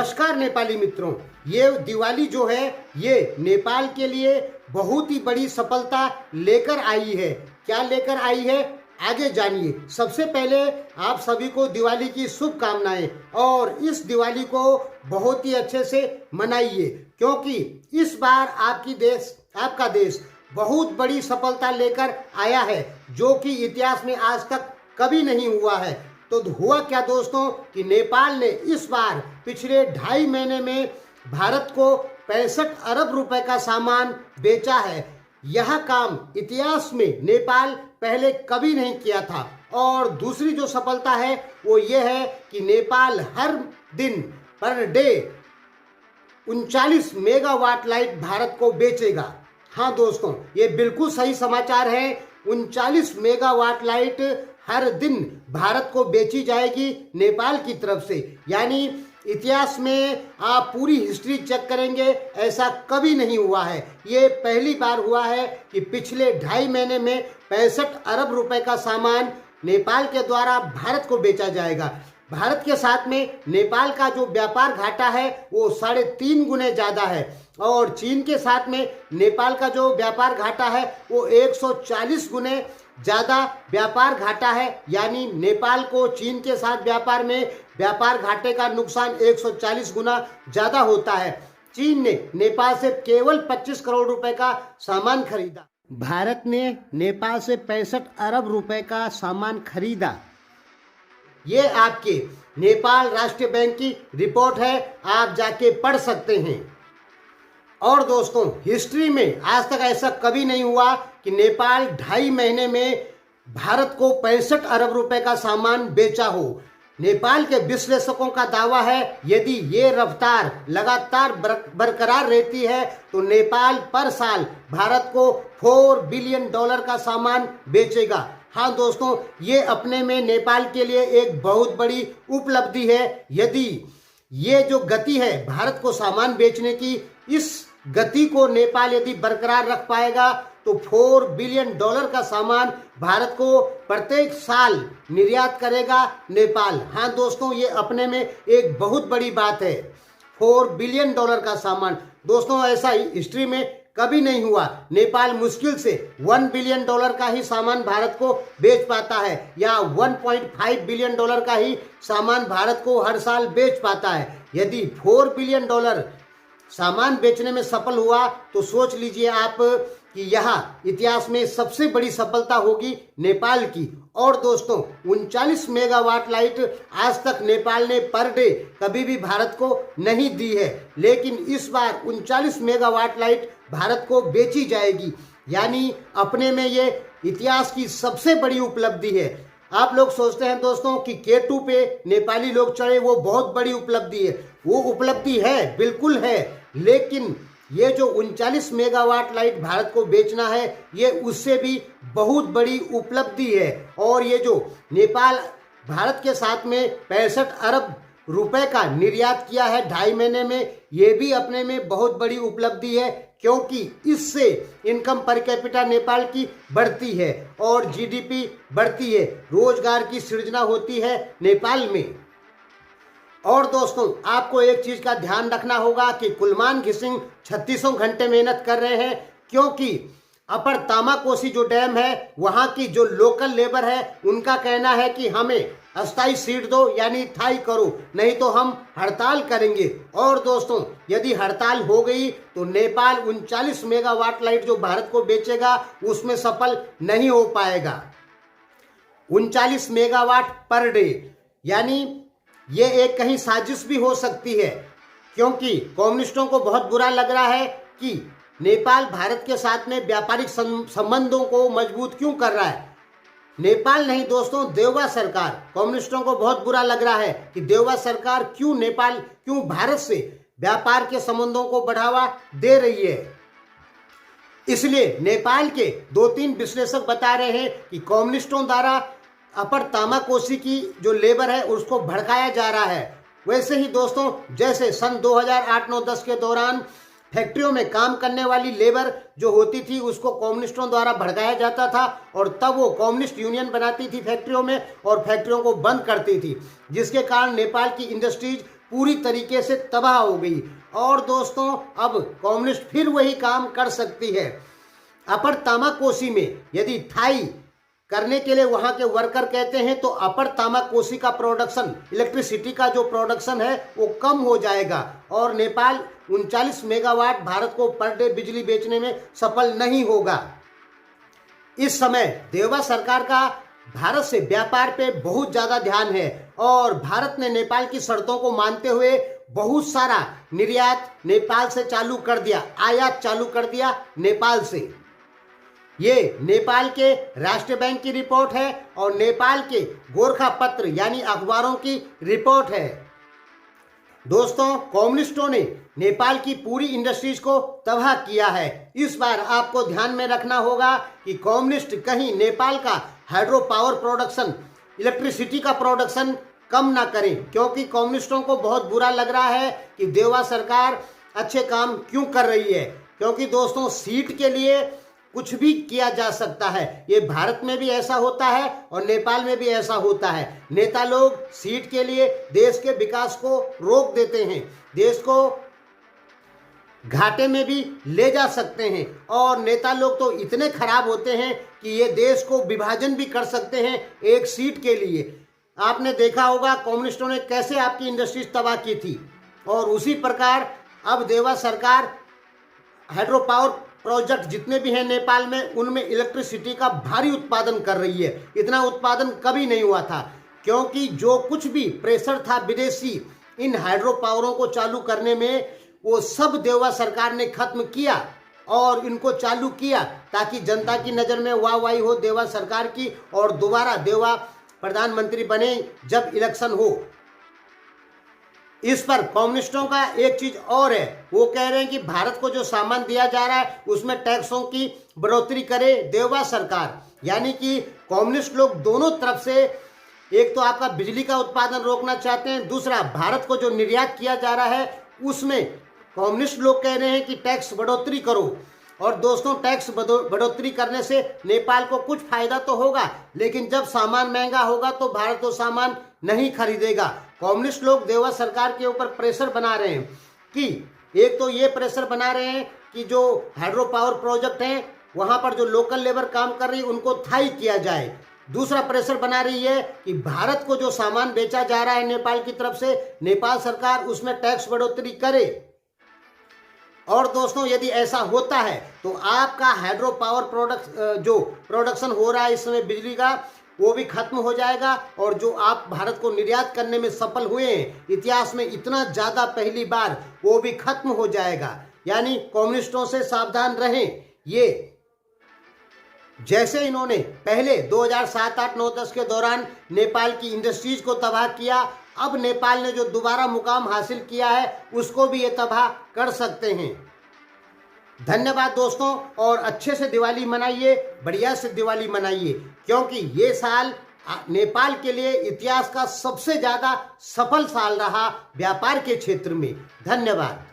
नमस्कार नेपाली मित्रों, ये दिवाली जो है ये नेपाल के लिए बहुत ही बड़ी सफलता लेकर आई है। क्या लेकर आई है आगे जानिए। सबसे पहले आप सभी को दिवाली की शुभकामनाएं और इस दिवाली को बहुत ही अच्छे से मनाइए, क्योंकि इस बार आपका देश बहुत बड़ी सफलता लेकर आया है, जो कि इतिहास में आज तक कभी नहीं हुआ है। तो हुआ क्या दोस्तों कि नेपाल ने इस बार पिछले 2.5 महीने में भारत को 65 अरब रुपए का सामान बेचा है। यह काम इतिहास में नेपाल पहले कभी नहीं किया था। और दूसरी जो सफलता है वो ये है कि नेपाल हर दिन per day 39 megawatt light Bharat को बेचेगा। हाँ दोस्तों, ये बिल्कुल सही समाचार है। 39 मेगावाट लाइट हर दिन भारत को बेची जाएगी नेपाल की तरफ से। यानी इतिहास में आप पूरी हिस्ट्री चेक करेंगे, ऐसा कभी नहीं हुआ है। ये पहली बार हुआ है कि पिछले 2.5 महीने में 65 अरब रुपए का सामान नेपाल के द्वारा भारत को बेचा जाएगा। भारत के साथ में नेपाल का जो व्यापार घाटा है वो 3.5 गुने ज़्यादा है, और चीन के साथ में नेपाल का जो व्यापार घाटा है वो 140 गुने ज़्यादा व्यापार घाटा है। यानी नेपाल को चीन के साथ व्यापार में व्यापार घाटे का नुकसान 140 गुना ज़्यादा होता है। चीन ने नेपाल से केवल 25 करोड़ रुपए का सामान खरीदा, भारत ने नेपाल से 65 अरब रुपए का सामान खरीदा। ये आपके नेपाल राष्ट्रीय बैंक की रिपोर्ट है, आप जाके पढ़ सकते हैं। और दोस्तों, हिस्ट्री में आज तक ऐसा कभी नहीं हुआ कि नेपाल 2.5 महीने में भारत को 65 अरब रुपए का सामान बेचा हो। नेपाल के विश्लेषकों का दावा है यदि ये रफ्तार लगातार बरकरार रहती है तो नेपाल पर साल भारत को $4 बिलियन का सामान बेचेगा। हाँ दोस्तों, ये अपने में नेपाल के लिए एक बहुत बड़ी उपलब्धि है। यदि ये जो गति है भारत को सामान बेचने की, इस गति को नेपाल यदि बरकरार रख पाएगा तो $4 बिलियन का सामान भारत को प्रत्येक साल निर्यात करेगा नेपाल। हाँ दोस्तों, ये अपने में एक बहुत बड़ी बात है। $4 बिलियन का सामान दोस्तों, ऐसा ही हिस्ट्री में कभी नहीं हुआ। नेपाल मुश्किल से $1 बिलियन का ही सामान भारत को बेच पाता है, या $1.5 बिलियन का ही सामान भारत को हर साल बेच पाता है। यदि $4 बिलियन सामान बेचने में सफल हुआ तो सोच लीजिए आप कि यह इतिहास में सबसे बड़ी सफलता होगी नेपाल की। और दोस्तों, 39 मेगावाट लाइट आज तक नेपाल ने पर डे कभी भी भारत को नहीं दी है, लेकिन इस बार 39 मेगावाट लाइट भारत को बेची जाएगी। यानी अपने में ये इतिहास की सबसे बड़ी उपलब्धि है। आप लोग सोचते हैं दोस्तों कि K2 पे नेपाली लोग चढ़े, वो बहुत बड़ी उपलब्धि है। वो उपलब्धि है, बिल्कुल है, लेकिन ये जो 39 मेगावाट लाइट भारत को बेचना है ये उससे भी बहुत बड़ी उपलब्धि है। और ये जो नेपाल भारत के साथ में 65 अरब रुपए का निर्यात किया है 2.5 महीने में, ये भी अपने में बहुत बड़ी उपलब्धि है, क्योंकि इससे इनकम पर कैपिटा नेपाल की बढ़ती है और जीडीपी बढ़ती है, रोजगार की सृजना होती है नेपाल में। और दोस्तों, आपको एक चीज का ध्यान रखना होगा कि कुलमान घिसिंग 36 घंटे मेहनत कर रहे हैं, क्योंकि अपर तामाकोसी जो डैम है वहां की जो लोकल लेबर है उनका कहना है कि हमें अस्थायी सीट दो, यानी थाई करो, नहीं तो हम हड़ताल करेंगे। और दोस्तों, यदि हड़ताल हो गई तो नेपाल 39 मेगावाट लाइट जो भारत को बेचेगा उसमें सफल नहीं हो पाएगा। 39 मेगावाट पर डे, यानी ये एक कहीं साजिश भी हो सकती है, क्योंकि कम्युनिस्टों को बहुत बुरा लग रहा है कि नेपाल भारत के साथ में व्यापारिक संबंधों को मजबूत क्यों कर रहा है। नेपाल नहीं दोस्तों, देववा सरकार, कम्युनिस्टों को बहुत बुरा लग रहा है कि देववा सरकार क्यों भारत से व्यापार के संबंधों को बढ़ावा दे रही है। इसलिए नेपाल के 2-3 विश्लेषक बता रहे हैं कि कम्युनिस्टों द्वारा अपर तामाकोसी की जो लेबर है उसको भड़काया जा रहा है। वैसे ही दोस्तों, जैसे सन 2008-9-10 के दौरान फैक्ट्रियों में काम करने वाली लेबर जो होती थी उसको कम्युनिस्टों द्वारा भड़काया जाता था, और तब वो कम्युनिस्ट यूनियन बनाती थी फैक्ट्रियों में और फैक्ट्रियों को बंद करती थी, जिसके कारण नेपाल की इंडस्ट्रीज पूरी तरीके से तबाह हो गई। और दोस्तों अब कम्युनिस्ट फिर वही काम कर सकती है। अपर तामाकोसी में यदि थाई करने के लिए वहां के वर्कर कहते हैं तो अपर तामाकोसी का प्रोडक्शन, इलेक्ट्रिसिटी का जो प्रोडक्शन है वो कम हो जाएगा और नेपाल 39 मेगावाट भारत को पर डे बिजली बेचने में सफल नहीं होगा। इस समय देवा सरकार का भारत से व्यापार पे बहुत ज्यादा ध्यान है और भारत ने नेपाल की शर्तों को मानते हुए बहुत सारा निर्यात नेपाल से चालू कर दिया, आयात चालू कर दिया नेपाल से। ये नेपाल के राष्ट्रीय बैंक की रिपोर्ट है और नेपाल के गोरखा पत्र यानी अखबारों की रिपोर्ट है। दोस्तों कम्युनिस्टों ने नेपाल की पूरी इंडस्ट्रीज को तबाह किया है। इस बार आपको ध्यान में रखना होगा कि कम्युनिस्ट कहीं नेपाल का हाइड्रो पावर प्रोडक्शन, इलेक्ट्रिसिटी का प्रोडक्शन कम ना करें, क्योंकि कम्युनिस्टों को बहुत बुरा लग रहा है कि देवा सरकार अच्छे काम क्यों कर रही है। क्योंकि दोस्तों सीट के लिए कुछ भी किया जा सकता है, ये भारत में भी ऐसा होता है और नेपाल में भी ऐसा होता है। नेता लोग सीट के लिए देश के विकास को रोक देते हैं, देश को घाटे में भी ले जा सकते हैं और नेता लोग तो इतने खराब होते हैं कि ये देश को विभाजन भी कर सकते हैं एक सीट के लिए। आपने देखा होगा कम्युनिस्टों ने कैसे आपकी इंडस्ट्रीज तबाह की थी और उसी प्रकार अब देवा सरकार हाइड्रो पावर प्रोजेक्ट जितने भी हैं नेपाल में उनमें इलेक्ट्रिसिटी का भारी उत्पादन कर रही है। इतना उत्पादन कभी नहीं हुआ था, क्योंकि जो कुछ भी प्रेशर था विदेशी इन हाइड्रो पावरों को चालू करने में वो सब देवा सरकार ने खत्म किया और इनको चालू किया ताकि जनता की नज़र में वाहवाही हो देवा सरकार की और दोबारा देवा प्रधानमंत्री बने जब इलेक्शन हो। इस पर कम्युनिस्टों का एक चीज और है, वो कह रहे हैं कि भारत को जो सामान दिया जा रहा है उसमें टैक्सों की बढ़ोतरी करे देवा सरकार। यानी कि कम्युनिस्ट लोग दोनों तरफ से एक तो आपका बिजली का उत्पादन रोकना चाहते हैं, दूसरा भारत को जो निर्यात किया जा रहा है उसमें कम्युनिस्ट लोग कह रहे हैं कि टैक्स बढ़ोतरी करो। और दोस्तों टैक्स बढ़ोतरी करने से नेपाल को कुछ फायदा तो होगा, लेकिन जब सामान महंगा होगा तो भारत तो सामान नहीं खरीदेगा। कम्युनिस्ट लोग देवा सरकार के ऊपर प्रेशर बना रहे हैं कि एक तो ये प्रेशर बना रहे हैं कि जो हाइड्रो पावर प्रोजेक्ट हैं वहां पर जो लोकल लेबर काम कर रही है उनको थाई किया जाए। दूसरा प्रेशर बना रही है कि भारत को जो सामान बेचा जा रहा है नेपाल की तरफ से नेपाल सरकार उसमें टैक्स बढ़ोतरी करे। और दोस्तों यदि ऐसा होता है तो आपका हाइड्रो पावर जो प्रोडक्शन हो रहा है इस समय बिजली का वो भी खत्म हो जाएगा और जो आप भारत को निर्यात करने में सफल हुए हैं इतिहास में इतना ज़्यादा पहली बार, वो भी खत्म हो जाएगा। यानी कम्युनिस्टों से सावधान रहें। ये जैसे इन्होंने पहले 2007, 8, 9, 10 के दौरान नेपाल की इंडस्ट्रीज को तबाह किया, अब नेपाल ने जो दोबारा मुकाम हासिल किया है उसको भी ये तबाह कर सकते हैं। धन्यवाद दोस्तों, और अच्छे से दिवाली मनाइए, बढ़िया से दिवाली मनाइए, क्योंकि ये साल नेपाल के लिए इतिहास का सबसे ज़्यादा सफल साल रहा व्यापार के क्षेत्र में। धन्यवाद।